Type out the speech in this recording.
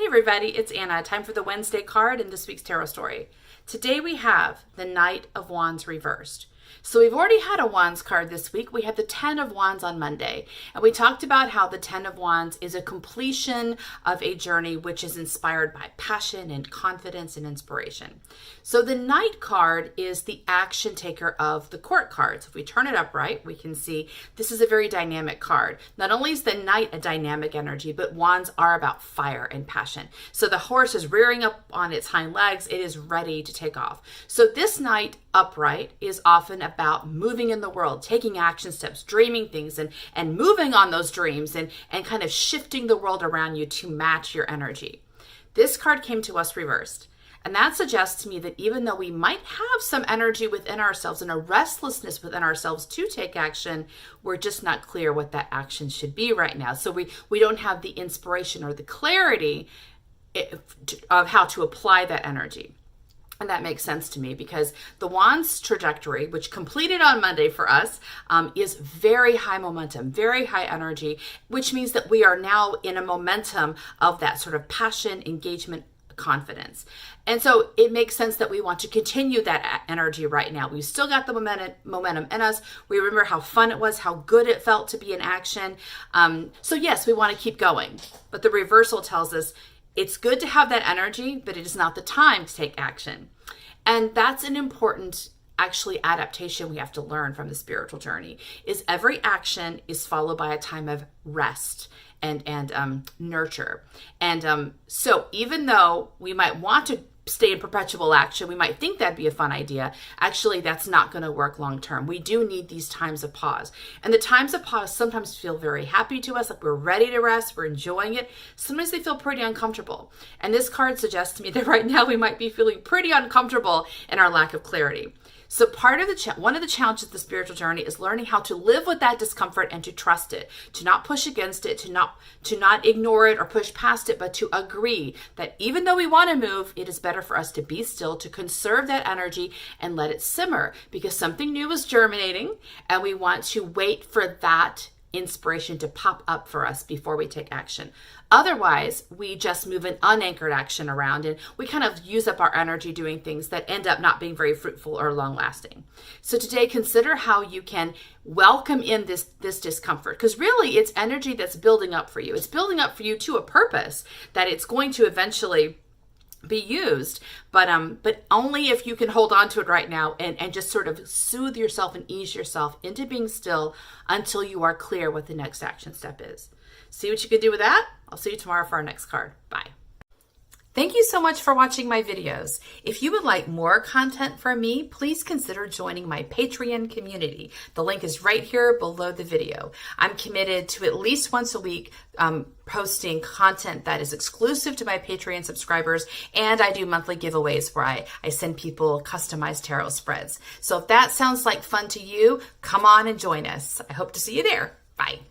everybody, it's Anna. Time for the Wednesday card in this week's tarot story. Today we have the Knight of Wands reversed. So we've already had a Wands card this week. We had the Ten of Wands on Monday. And we talked about how the Ten of Wands is a completion of a journey which is inspired by passion and confidence and inspiration. So the Knight card is the action taker of the Court cards. If we turn it upright, we can see this is a very dynamic card. Not only is the Knight a dynamic energy, but Wands are about fire and passion. So the horse is rearing up on its hind legs. It is ready to take off. So this Knight upright is often about moving in the world, taking action steps, dreaming things, and moving on those dreams and kind of shifting the world around you to match your energy. This card came to us reversed. And that suggests to me that even though we might have some energy within ourselves and a restlessness within ourselves to take action, we're just not clear what that action should be right now. So we don't have the inspiration or the clarity of how to apply that energy. And that makes sense to me because the Wands trajectory, which completed on Monday for us, is very high momentum, very high energy, which means that we are now in a momentum of that sort of passion, engagement, confidence. And so it makes sense that we want to continue that energy right now. We've still got the momentum in us. We remember how fun it was, how good it felt to be in action. So yes, we want to keep going. But the reversal tells us it's good to have that energy, but it is not the time to take action. And that's an important actually adaptation we have to learn from the spiritual journey, is every action is followed by a time of rest and nurture. And so even though we might want to stay in perpetual action, we might think that'd be a fun idea. Actually, that's not going to work long term. We do need these times of pause. And the times of pause sometimes feel very happy to us, like we're ready to rest, we're enjoying it. Sometimes they feel pretty uncomfortable. And this card suggests to me that right now we might be feeling pretty uncomfortable in our lack of clarity. So part of one of the challenges of the spiritual journey is learning how to live with that discomfort and to trust it, to not push against it, to not ignore it or push past it, but to agree that even though we want to move, it is better for us to be still, to conserve that energy and let it simmer because something new is germinating and we want to wait for that inspiration to pop up for us before we take action. Otherwise, we just move an unanchored action around and we kind of use up our energy doing things that end up not being very fruitful or long lasting. So today, consider how you can welcome in this discomfort, because really it's energy that's building up for you. It's building up for you to a purpose that it's going to eventually be used, but only if you can hold on to it right now and just sort of soothe yourself and ease yourself into being still until you are clear what the next action step is. See what you can do with that? I'll see you tomorrow for our next card. Bye. Thank you so much for watching my videos. If you would like more content from me, please consider joining my Patreon community. The link is right here below the video. I'm committed to at least once a week posting content that is exclusive to my Patreon subscribers, and I do monthly giveaways where I send people customized tarot spreads. So if that sounds like fun to you, come on and join us. I hope to see you there. Bye.